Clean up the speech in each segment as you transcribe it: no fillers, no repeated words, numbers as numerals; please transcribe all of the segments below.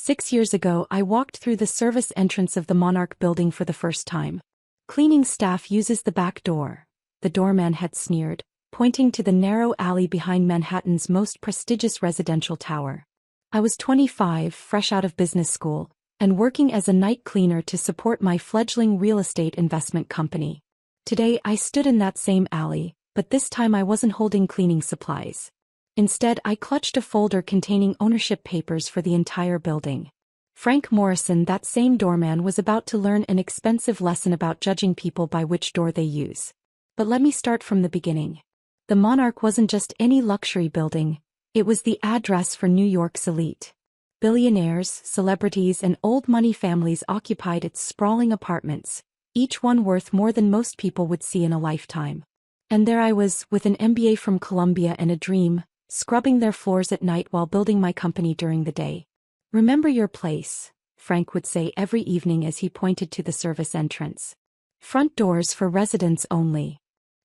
6 years ago, I walked through the service entrance of the Monarch building for the first time. Cleaning staff uses the back door, the doorman had sneered, pointing to the narrow alley behind Manhattan's most prestigious residential tower. I was 25, fresh out of business school, and working as a night cleaner to support my fledgling real estate investment company. Today I stood in that same alley, but this time I wasn't holding cleaning supplies. Instead, I clutched a folder containing ownership papers for the entire building. Frank Morrison, that same doorman, was about to learn an expensive lesson about judging people by which door they use. But let me start from the beginning. The Monarch wasn't just any luxury building, it was the address for New York's elite. Billionaires, celebrities, and old money families occupied its sprawling apartments, each one worth more than most people would see in a lifetime. And there I was, with an MBA from Columbia and a dream, scrubbing their floors at night while building my company during the day. "Remember your place," Frank would say every evening as he pointed to the service entrance. "Front doors for residents only."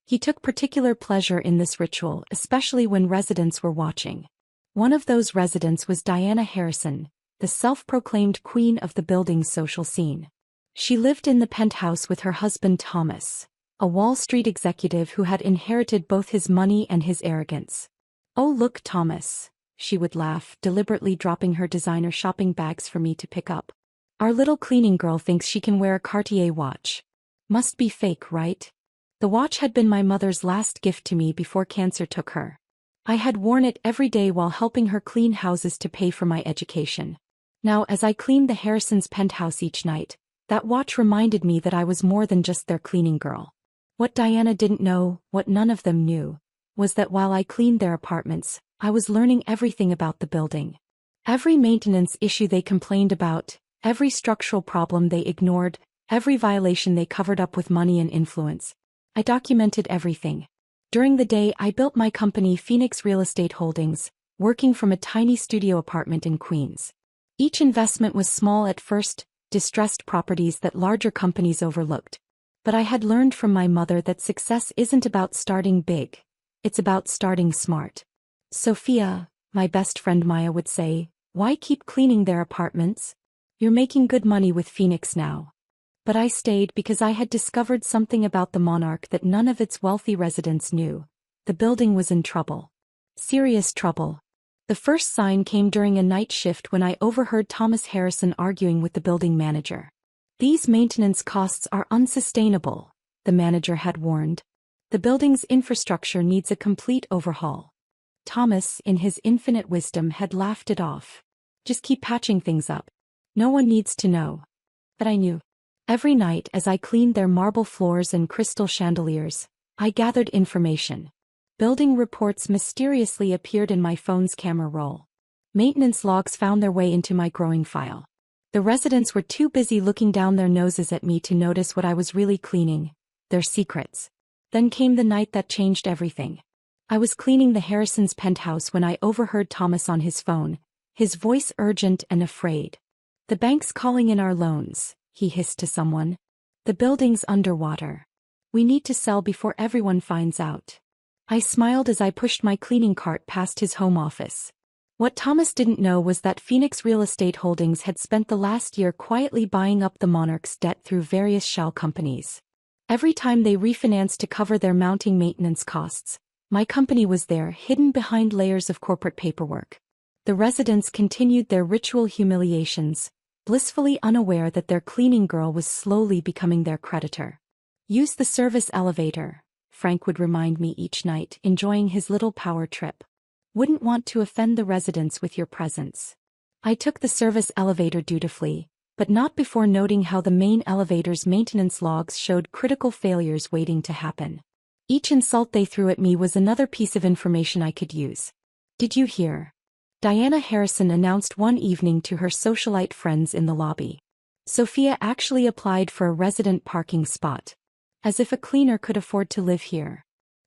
He took particular pleasure in this ritual, especially when residents were watching. One of those residents was Diana Harrison, the self-proclaimed queen of the building's social scene. She lived in the penthouse with her husband Thomas, a Wall Street executive who had inherited both his money and his arrogance. "Oh, look, Thomas," she would laugh, deliberately dropping her designer shopping bags for me to pick up. "Our little cleaning girl thinks she can wear a Cartier watch. Must be fake, right?" The watch had been my mother's last gift to me before cancer took her. I had worn it every day while helping her clean houses to pay for my education. Now, as I cleaned the Harrisons' penthouse each night, that watch reminded me that I was more than just their cleaning girl. What Diana didn't know, what none of them knew, was that while I cleaned their apartments, I was learning everything about the building. Every maintenance issue they complained about, every structural problem they ignored, every violation they covered up with money and influence. I documented everything. During the day, I built my company Phoenix Real Estate Holdings, working from a tiny studio apartment in Queens. Each investment was small at first, distressed properties that larger companies overlooked. But I had learned from my mother that success isn't about starting big. It's about starting smart. "Sophia," my best friend Maya would say, "why keep cleaning their apartments? You're making good money with Phoenix now." But I stayed because I had discovered something about the Monarch that none of its wealthy residents knew. The building was in trouble. Serious trouble. The first sign came during a night shift when I overheard Thomas Harrison arguing with the building manager. "These maintenance costs are unsustainable," the manager had warned. "The building's infrastructure needs a complete overhaul." Thomas, in his infinite wisdom, had laughed it off. "Just keep patching things up. No one needs to know." But I knew. Every night as I cleaned their marble floors and crystal chandeliers, I gathered information. Building reports mysteriously appeared in my phone's camera roll. Maintenance logs found their way into my growing file. The residents were too busy looking down their noses at me to notice what I was really cleaning, their secrets. Then came the night that changed everything. I was cleaning the Harrisons' penthouse when I overheard Thomas on his phone, his voice urgent and afraid. "The bank's calling in our loans," he hissed to someone. "The building's underwater. We need to sell before everyone finds out." I smiled as I pushed my cleaning cart past his home office. What Thomas didn't know was that Phoenix Real Estate Holdings had spent the last year quietly buying up the Monarch's debt through various shell companies. Every time they refinanced to cover their mounting maintenance costs, my company was there, hidden behind layers of corporate paperwork. The residents continued their ritual humiliations, blissfully unaware that their cleaning girl was slowly becoming their creditor. "Use the service elevator," Frank would remind me each night, enjoying his little power trip. "Wouldn't want to offend the residents with your presence." I took the service elevator dutifully, but not before noting how the main elevator's maintenance logs showed critical failures waiting to happen. Each insult they threw at me was another piece of information I could use. "Did you hear?" Diana Harrison announced one evening to her socialite friends in the lobby. "Sophia actually applied for a resident parking spot. As if a cleaner could afford to live here."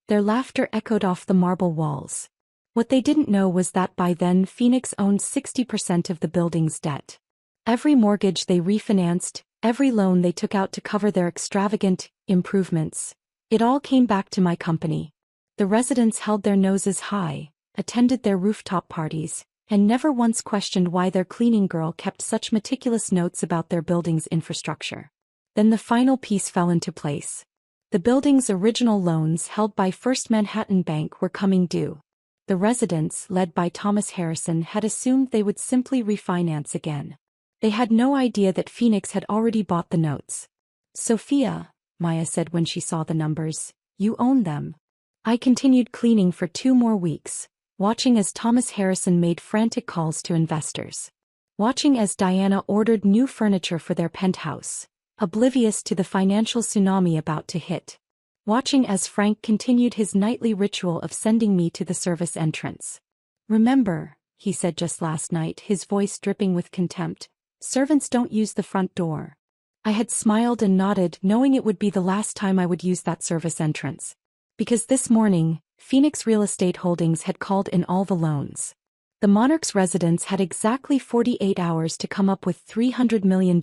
Their laughter echoed off the marble walls. What they didn't know was that by then Phoenix owned 60% of the building's debt. Every mortgage they refinanced, every loan they took out to cover their extravagant improvements, it all came back to my company. The residents held their noses high, attended their rooftop parties, and never once questioned why their cleaning girl kept such meticulous notes about their building's infrastructure. Then the final piece fell into place. The building's original loans held by First Manhattan Bank were coming due. The residents, led by Thomas Harrison, had assumed they would simply refinance again. They had no idea that Phoenix had already bought the notes. "Sophia," Maya said when she saw the numbers, "you own them." I continued cleaning for 2 more weeks, watching as Thomas Harrison made frantic calls to investors. Watching as Diana ordered new furniture for their penthouse, oblivious to the financial tsunami about to hit. Watching as Frank continued his nightly ritual of sending me to the service entrance. "Remember," he said just last night, his voice dripping with contempt, "servants don't use the front door." I had smiled and nodded, knowing it would be the last time I would use that service entrance. Because this morning, Phoenix Real Estate Holdings had called in all the loans. The Monarch's residents had exactly 48 hours to come up with $300 million,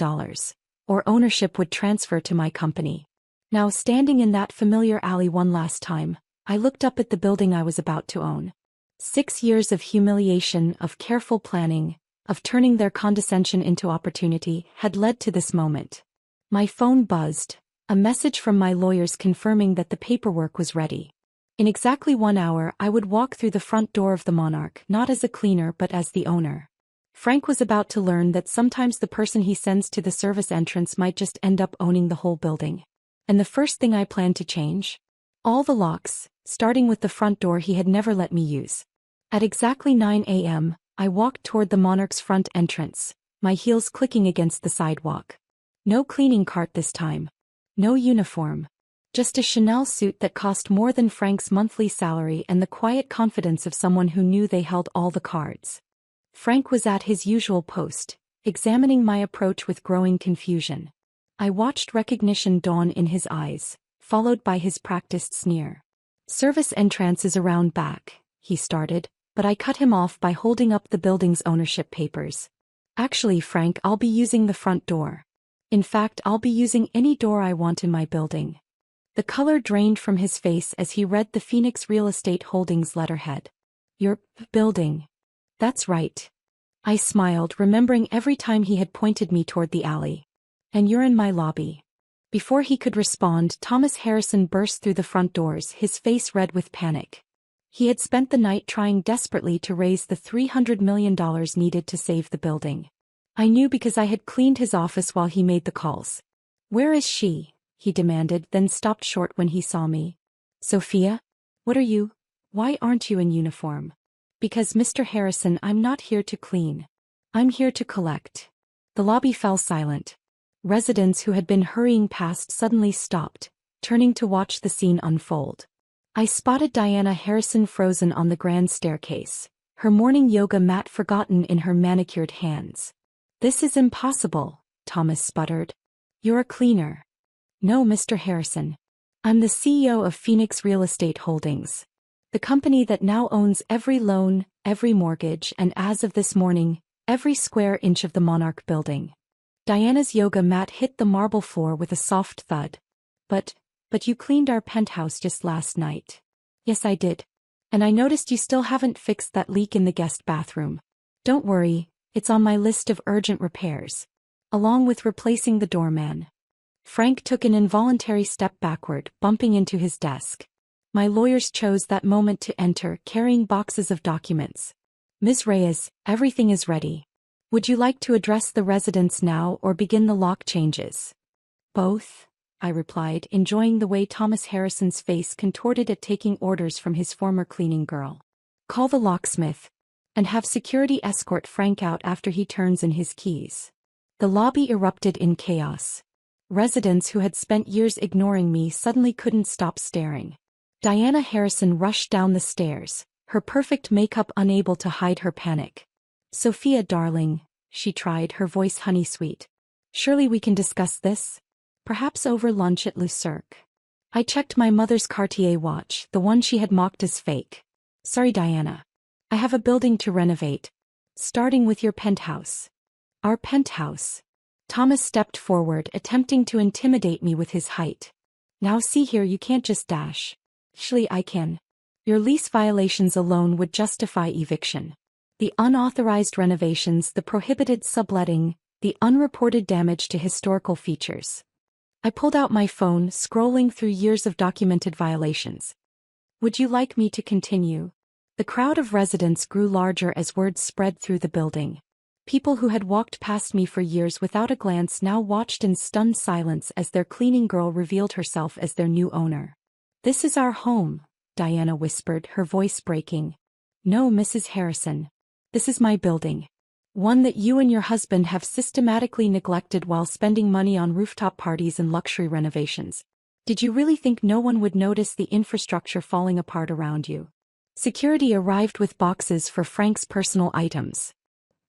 or ownership would transfer to my company. Now, standing in that familiar alley one last time, I looked up at the building I was about to own. 6 years of humiliation, of careful planning, of turning their condescension into opportunity, had led to this moment. My phone buzzed, a message from my lawyers confirming that the paperwork was ready. In exactly 1 hour I would walk through the front door of the Monarch, not as a cleaner but as the owner. Frank was about to learn that sometimes the person he sends to the service entrance might just end up owning the whole building. And the first thing I planned to change? All the locks, starting with the front door he had never let me use. At exactly 9 a.m., I walked toward the Monarch's front entrance, my heels clicking against the sidewalk. No cleaning cart this time. No uniform. Just a Chanel suit that cost more than Frank's monthly salary and the quiet confidence of someone who knew they held all the cards. Frank was at his usual post, examining my approach with growing confusion. I watched recognition dawn in his eyes, followed by his practiced sneer. "Service entrance is around back," he started, but I cut him off by holding up the building's ownership papers. "Actually, Frank, I'll be using the front door. In fact, I'll be using any door I want in my building." The color drained from his face as he read the Phoenix Real Estate Holdings letterhead. "Your building." "That's right." I smiled, remembering every time he had pointed me toward the alley. "And you're in my lobby." Before he could respond, Thomas Harrison burst through the front doors, his face red with panic. He had spent the night trying desperately to raise the $300 million needed to save the building. I knew because I had cleaned his office while he made the calls. "Where is she?" he demanded, then stopped short when he saw me. "Sophia? What are you? Why aren't you in uniform?" "Because, Mr. Harrison, I'm not here to clean. I'm here to collect." The lobby fell silent. Residents who had been hurrying past suddenly stopped, turning to watch the scene unfold. I spotted Diana Harrison frozen on the grand staircase, her morning yoga mat forgotten in her manicured hands. "This is impossible," Thomas sputtered. "You're a cleaner." "No, Mr. Harrison. I'm the CEO of Phoenix Real Estate Holdings, the company that now owns every loan, every mortgage, and as of this morning, every square inch of the Monarch building." Diana's yoga mat hit the marble floor with a soft thud. But you cleaned our penthouse just last night." "Yes, I did. And I noticed you still haven't fixed that leak in the guest bathroom." "Don't worry, it's on my list of urgent repairs. Along with replacing the doorman." Frank took an involuntary step backward, bumping into his desk. My lawyers chose that moment to enter, carrying boxes of documents. "Ms. Reyes, everything is ready. Would you like to address the residents now or begin the lock changes?" "Both," I replied, enjoying the way Thomas Harrison's face contorted at taking orders from his former cleaning girl. "Call the locksmith. And have security escort Frank out after he turns in his keys." The lobby erupted in chaos. Residents who had spent years ignoring me suddenly couldn't stop staring. Diana Harrison rushed down the stairs, her perfect makeup unable to hide her panic. "Sophia, darling," she tried, her voice honey-sweet. "Surely we can discuss this? Perhaps over lunch at Le Cirque." I checked my mother's Cartier watch, the one she had mocked as fake. "Sorry, Diana. I have a building to renovate. Starting with your penthouse." "Our penthouse?" Thomas stepped forward, attempting to intimidate me with his height. "Now see here, you can't just dash." "Actually, I can. Your lease violations alone would justify eviction." The unauthorized renovations, the prohibited subletting, the unreported damage to historical features. I pulled out my phone, scrolling through years of documented violations. Would you like me to continue? The crowd of residents grew larger as words spread through the building. People who had walked past me for years without a glance now watched in stunned silence as their cleaning girl revealed herself as their new owner. "This is our home," Diana whispered, her voice breaking. "No, Mrs. Harrison. This is my building. One that you and your husband have systematically neglected while spending money on rooftop parties and luxury renovations. Did you really think no one would notice the infrastructure falling apart around you?" Security arrived with boxes for Frank's personal items.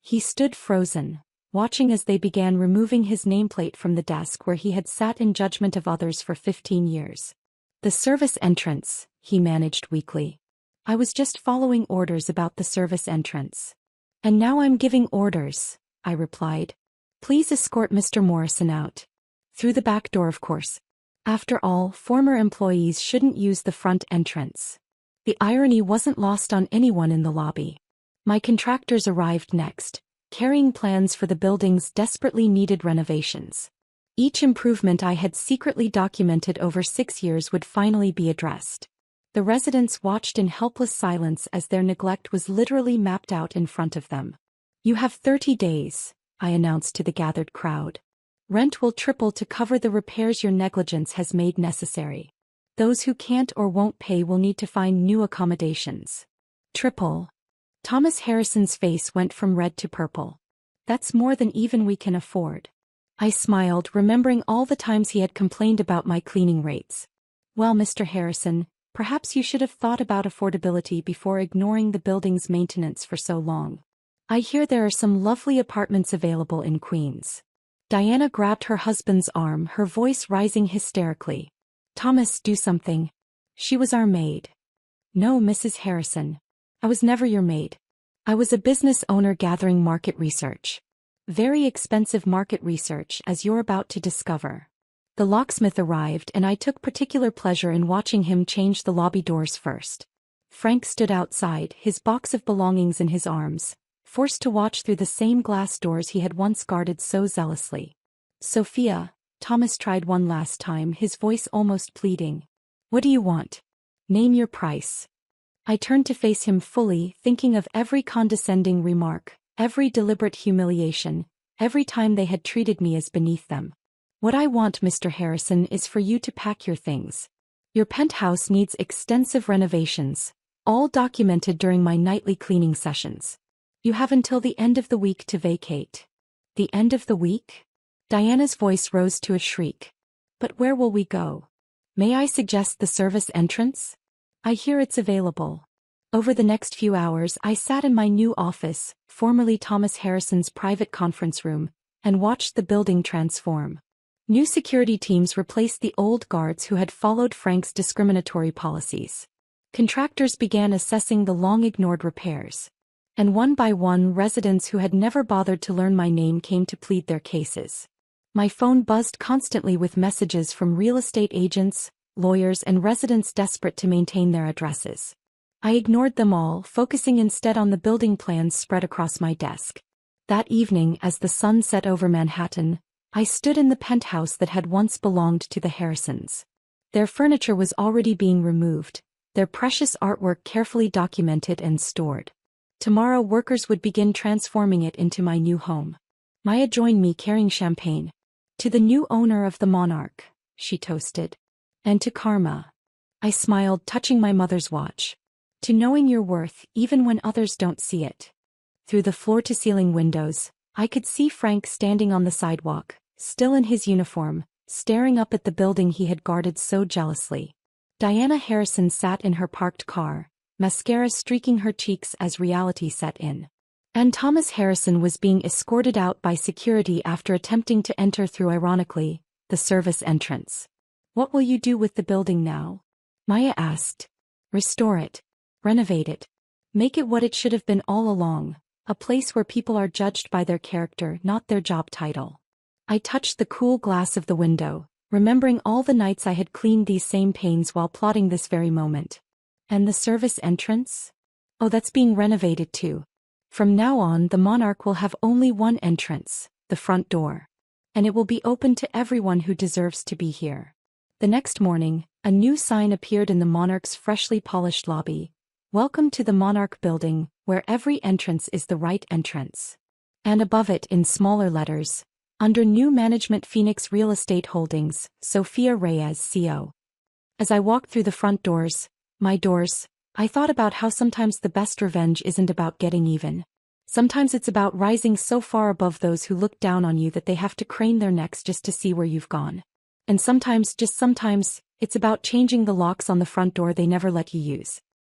He stood frozen, watching as they began removing his nameplate from the desk where he had sat in judgment of others for 15 years. "The service entrance," he managed weakly. "I was just following orders about the service entrance." "And now I'm giving orders," I replied. "Please escort Mr. Morrison out. Through the back door, of course. After all, former employees shouldn't use the front entrance." The irony wasn't lost on anyone in the lobby. My contractors arrived next, carrying plans for the building's desperately needed renovations. Each improvement I had secretly documented over 6 years would finally be addressed. The residents watched in helpless silence as their neglect was literally mapped out in front of them. "You have 30 days, I announced to the gathered crowd. "Rent will triple to cover the repairs your negligence has made necessary. Those who can't or won't pay will need to find new accommodations." "Triple?" Thomas Harrison's face went from red to purple. "That's more than even we can afford." I smiled, remembering all the times he had complained about my cleaning rates. "Well, Mr. Harrison, perhaps you should have thought about affordability before ignoring the building's maintenance for so long. I hear there are some lovely apartments available in Queens." Diana grabbed her husband's arm, her voice rising hysterically. "Thomas, do something. She was our maid." "No, Mrs. Harrison. I was never your maid. I was a business owner gathering market research. Very expensive market research, as you're about to discover." The locksmith arrived, and I took particular pleasure in watching him change the lobby doors first. Frank stood outside, his box of belongings in his arms, forced to watch through the same glass doors he had once guarded so zealously. "Sophia," Thomas tried one last time, his voice almost pleading. "What do you want? Name your price." I turned to face him fully, thinking of every condescending remark, every deliberate humiliation, every time they had treated me as beneath them. "What I want, Mr. Harrison, is for you to pack your things. Your penthouse needs extensive renovations, all documented during my nightly cleaning sessions. You have until the end of the week to vacate." "The end of the week?" Diana's voice rose to a shriek. "But where will we go? May I suggest the service entrance? I hear it's available." Over the next few hours I sat in my new office, formerly Thomas Harrison's private conference room, and watched the building transform. New security teams replaced the old guards who had followed Frank's discriminatory policies. Contractors began assessing the long-ignored repairs. And one by one, residents who had never bothered to learn my name came to plead their cases. My phone buzzed constantly with messages from real estate agents, lawyers, and residents desperate to maintain their addresses. I ignored them all, focusing instead on the building plans spread across my desk. That evening, as the sun set over Manhattan, I stood in the penthouse that had once belonged to the Harrisons. Their furniture was already being removed, their precious artwork carefully documented and stored. Tomorrow workers would begin transforming it into my new home. Maya joined me carrying champagne. "To the new owner of the Monarch," she toasted. "And to Karma." I smiled, touching my mother's watch. "To knowing your worth, even when others don't see it." Through the floor-to-ceiling windows, I could see Frank standing on the sidewalk, still in his uniform, staring up at the building he had guarded so jealously. Diana Harrison sat in her parked car, mascara streaking her cheeks as reality set in. And Thomas Harrison was being escorted out by security after attempting to enter through, ironically, the service entrance. "What will you do with the building now?" Maya asked. "Restore it. Renovate it. Make it what it should have been all along, a place where people are judged by their character, not their job title." I touched the cool glass of the window, remembering all the nights I had cleaned these same panes while plotting this very moment. "And the service entrance?" "Oh, that's being renovated too. From now on, the Monarch will have only one entrance, the front door. And it will be open to everyone who deserves to be here. The next morning, a new sign appeared in the Monarch's freshly polished lobby. Welcome to the Monarch building, where every entrance is the right entrance. And above it in smaller letters, under new management Phoenix Real Estate Holdings, Sophia Reyes CO. As I walked through the front doors, I thought about how sometimes the best revenge isn't about getting even. Sometimes it's about rising so far above those who look down on you that they have to crane their necks just to see where you've gone. And sometimes, just sometimes, it's about changing the locks on the front door they never let you use.